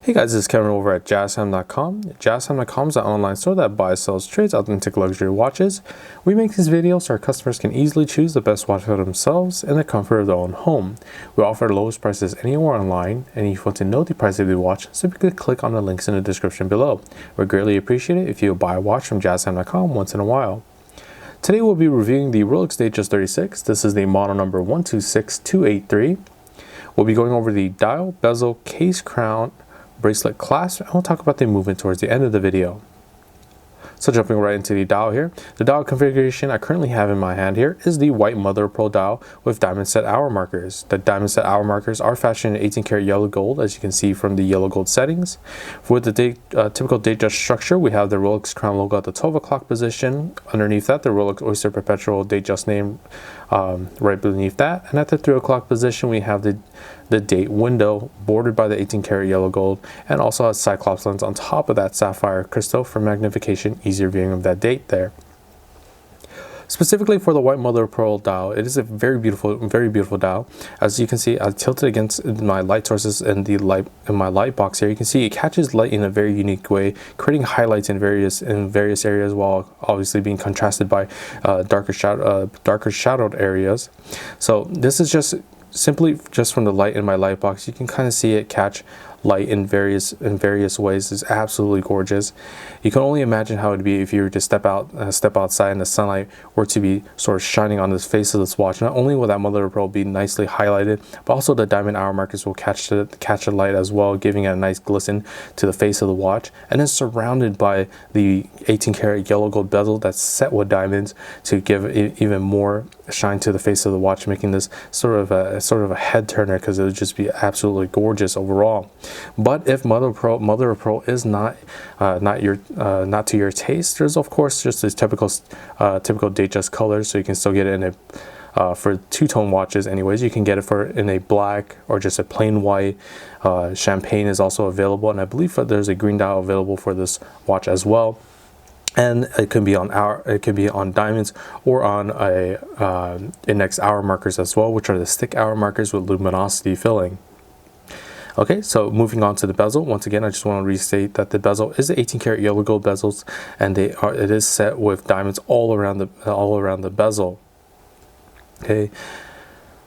Hey guys, this is Kevin over at jazzham.com. Jazzham.com is an online store that buys, sells, trades authentic luxury watches. We make these videos so our customers can easily choose the best watch for themselves in the comfort of their own home. We offer the lowest prices anywhere online, and if you want to know the price of the watch, simply click on the links in the description below. We'd greatly appreciate it if you buy a watch from jazzham.com once in a while. Today we'll be reviewing the Rolex Datejust 36. This is the model number 126283. We'll be going over the dial, bezel, case, crown, bracelet, clasp, and we'll talk about the movement towards the end of the video. So jumping right into the dial here, the dial configuration I currently have in my hand here is the white mother of pearl dial with diamond set hour markers. The diamond set hour markers are fashioned in 18 karat yellow gold, as you can see from the yellow gold settings. For the typical Datejust structure, we have the Rolex crown logo at the 12 o'clock position. Underneath that, the Rolex Oyster Perpetual Datejust name right beneath that. And at the 3 o'clock position, we have the date window bordered by the 18 karat yellow gold, and also has cyclops lens on top of that sapphire crystal for magnification, easier viewing of that date there. Specifically for the white mother of pearl dial, it is a very beautiful dial. As you can see, I tilted against my light sources and the light in my light box here. You can see it catches light in a very unique way, creating highlights in various areas, while obviously being contrasted by darker shadowed areas. So this is just simply from the light in my light box. You can kind of see it catch light in various ways. It's absolutely gorgeous. You can only imagine how it would be if you were to step outside and the sunlight were to be sort of shining on the face of this watch. Not only will that mother of pearl be nicely highlighted, but also the diamond hour markers will catch the light as well, giving it a nice glisten to the face of the watch, and then surrounded by the 18 karat yellow gold bezel that's set with diamonds to give even more shine to the face of the watch, making this sort of a head turner, because it would just be absolutely gorgeous overall. But if mother of pearl is not to your taste, there's of course just this typical Datejust colors, so you can still get it in a for two-tone watches anyways. You can get it in a black or just a plain white. Champagne is also available, and I believe that there's a green dial available for this watch as well. And it can be on diamonds or on index hour markers as well, which are the stick hour markers with luminosity filling. Okay, so moving on to the bezel. Once again, I just want to restate that the bezel is the 18 karat yellow gold bezels, and it is set with diamonds all around the bezel. Okay.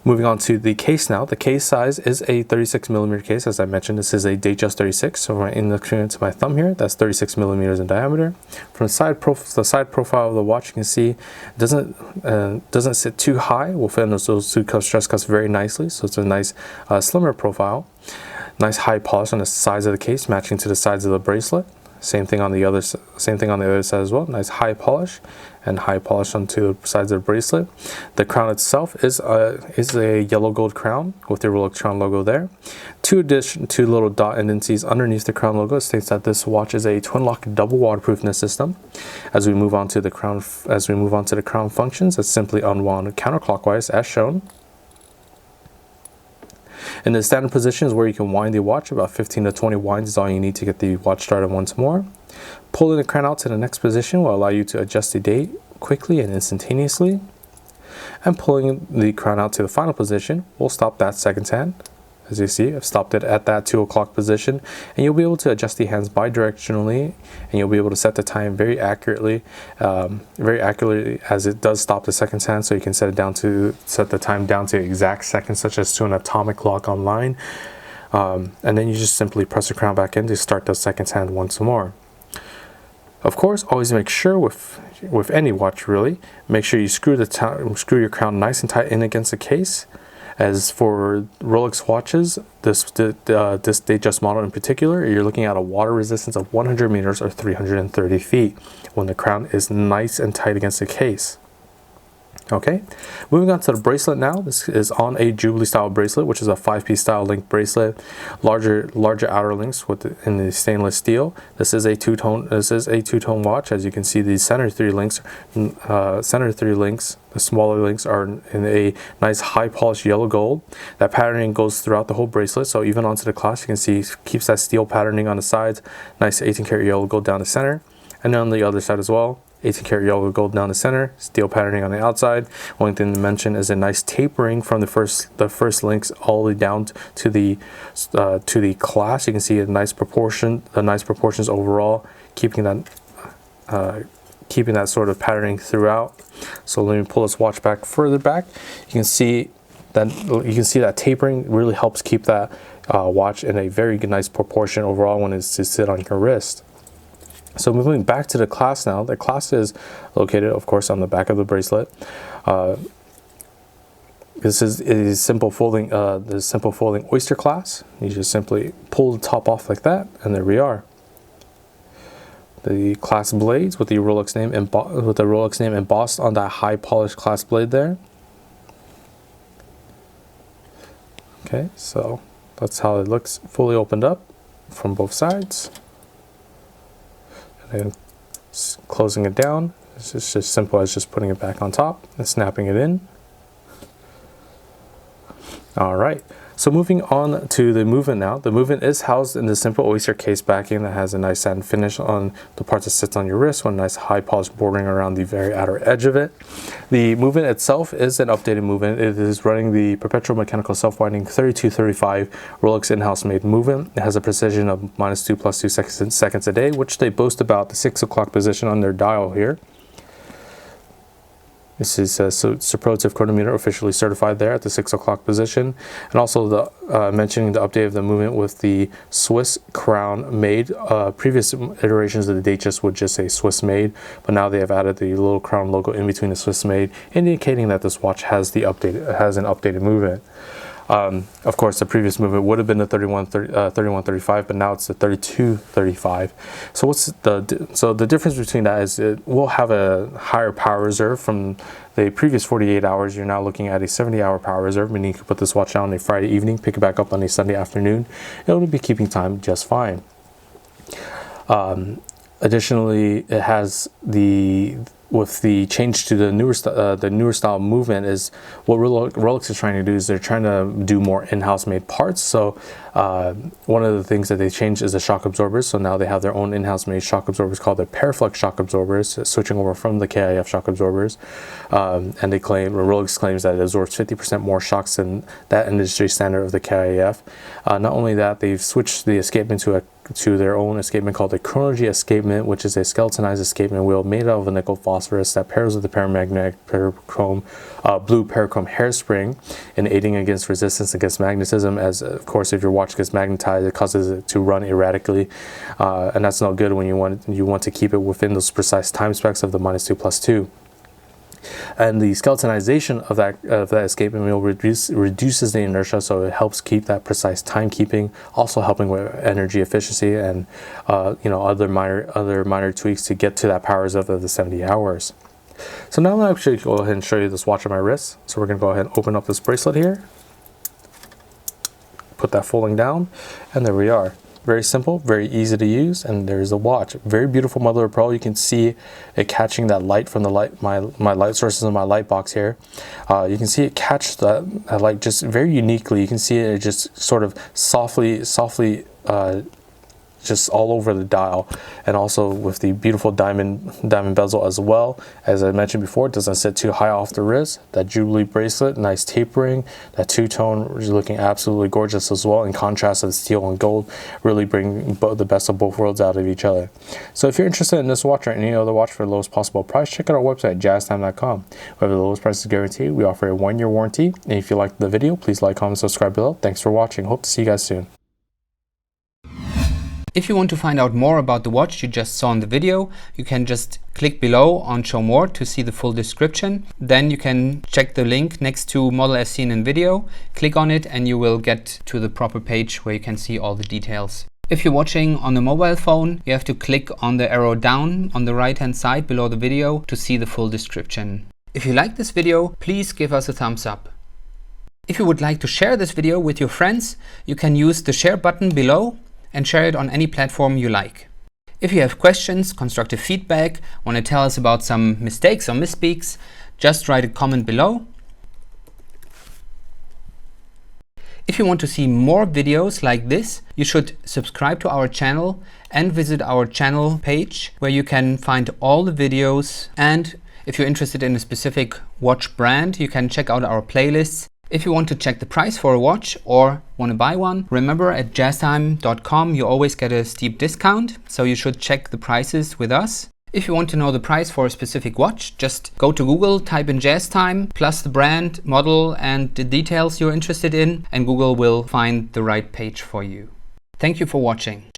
Moving on to the case now. The case size is a 36mm case. As I mentioned, this is a Datejust 36. So right in the to my thumb here, that's 36mm in diameter. From the side profile of the watch, you can see it doesn't sit too high. Will fit in those two stress cuffs very nicely. So it's a nice slimmer profile. Nice high polish on the sides of the case, matching to the sides of the bracelet. Same thing on the other side as well. Nice high polish, and high polish onto the sides of the bracelet. The crown itself is a yellow gold crown with the Rolex crown logo there. Two little dot indices underneath the crown logo states that this watch is a twin lock double waterproofness system. As we move on to the crown functions, it's simply unwound counterclockwise as shown. In the standard position is where you can wind the watch. About 15 to 20 winds is all you need to get the watch started once more. Pulling the crown out to the next position will allow you to adjust the date quickly and instantaneously. And pulling the crown out to the final position will stop that second hand. As you see, I've stopped it at that 2 o'clock position, and you'll be able to adjust the hands bidirectionally, and you'll be able to set the time very accurately as it does stop the second hand. So you can set the time down to exact seconds, such as to an atomic clock online, and then you just simply press the crown back in to start the second hand once more. Of course, always make sure with any watch really, make sure you screw your crown nice and tight in against the case. As for Rolex watches, this Datejust model in particular, you're looking at a water resistance of 100 meters or 330 feet when the crown is nice and tight against the case. Okay, moving on to the bracelet now. This is on a Jubilee style bracelet, which is a 5-piece style link bracelet, larger outer links in the stainless steel. This is a two-tone watch. As you can see, the center three links, the smaller links are in a nice high polished yellow gold. That patterning goes throughout the whole bracelet, so even onto the clasp, you can see keeps that steel patterning on the sides. Nice 18 karat yellow gold down the center, and then on the other side as well, 18-karat yellow gold down the center, steel patterning on the outside. Only thing to mention is a nice tapering from the first links all the way down to the clasp. You can see a nice proportions overall, keeping that sort of patterning throughout. So let me pull this watch back further back. You can see that tapering really helps keep that watch in a very nice proportion overall when it's to sit on your wrist. So moving back to the clasp now, the clasp is located, of course, on the back of the bracelet. This is a simple folding, oyster clasp. You just simply pull the top off like that, and there we are. The clasp blades with the Rolex name embossed on that high polished clasp blade there. Okay, so that's how it looks fully opened up from both sides. And closing it down, it's just as simple as just putting it back on top and snapping it in. All right, so moving on to the movement now. The movement is housed in the simple oyster case backing that has a nice satin finish on the part that sits on your wrist with a nice high polished bordering around the very outer edge of it. The movement itself is an updated movement. It is running the perpetual mechanical self-winding 3235 Rolex in-house made movement. It has a precision of -2 + 2 seconds a day, which they boast about the 6 o'clock position on their dial here. This is a superlative chronometer officially certified there at the 6 o'clock position. And also mentioning the update of the movement with the Swiss crown made. Previous iterations of the Datejust would just say Swiss made, but now they have added the little crown logo in between the Swiss made, indicating that this watch has an updated movement. Of course, the previous movement would have been the 3135, but now it's the 3235. So the difference between that is it will have a higher power reserve from the previous 48 hours. You're now looking at a 70-hour power reserve, meaning you can put this watch down on a Friday evening, pick it back up on a Sunday afternoon. It will be keeping time just fine. Additionally, it has with the change to the newer style movement, is what Rolex is trying to do is they're trying to do more in-house made parts. So one of the things that they changed is the shock absorbers. So now they have their own in-house made shock absorbers called the Paraflex shock absorbers, switching over from the KIF shock absorbers. And Rolex claims that it absorbs 50% more shocks than that industry standard of the KIF. Not only that, they've switched the escapement to their own escapement called the Chronology escapement, which is a skeletonized escapement wheel made out of a nickel phosphorus that pairs with the paramagnetic blue parachrome hairspring in aiding against resistance against magnetism. As of course, if your watch gets magnetized, it causes it to run erratically, and that's not good when you want to keep it within those precise time specs of the -2 + 2. And the skeletonization of that escapement wheel reduces the inertia, so it helps keep that precise timekeeping, also helping with energy efficiency and other minor tweaks to get to that power reserve of the 70 hours. So now I'm going to actually go ahead and show you this watch on my wrist. So we're going to go ahead and open up this bracelet here, put that folding down, and there we are. Very simple, very easy to use, and there's a watch. Very beautiful mother of pearl. You can see it catching that light from my light sources in my light box here. You can see it catch that light just very uniquely. You can see it just sort of softly just all over the dial, and also with the beautiful diamond bezel as well. As I mentioned before, it doesn't sit too high off the wrist. That Jubilee bracelet, nice tapering. That two-tone is looking absolutely gorgeous as well, in contrast to the steel and gold, really bring the best of both worlds out of each other. So if you're interested in this watch or any other watch for the lowest possible price, check out our website, jazztime.com. Wherever the lowest price is guaranteed, we offer a 1-year warranty. And if you liked the video, please like, comment, subscribe below. Thanks for watching. Hope to see you guys soon. If you want to find out more about the watch you just saw in the video, you can just click below on Show More to see the full description. Then you can check the link next to model as seen in video, click on it, and you will get to the proper page where you can see all the details. If you're watching on a mobile phone, you have to click on the arrow down on the right hand side below the video to see the full description. If you like this video, please give us a thumbs up. If you would like to share this video with your friends, you can use the share button below and share it on any platform you like. If you have questions, constructive feedback, want to tell us about some mistakes or misspeaks, just write a comment below. If you want to see more videos like this, you should subscribe to our channel and visit our channel page where you can find all the videos. And if you're interested in a specific watch brand, you can check out our playlists. If you want to check the price for a watch or want to buy one, remember at jazztime.com you always get a steep discount, so you should check the prices with us. If you want to know the price for a specific watch, just go to Google, type in JazzTime, plus the brand, model and the details you're interested in, and Google will find the right page for you. Thank you for watching.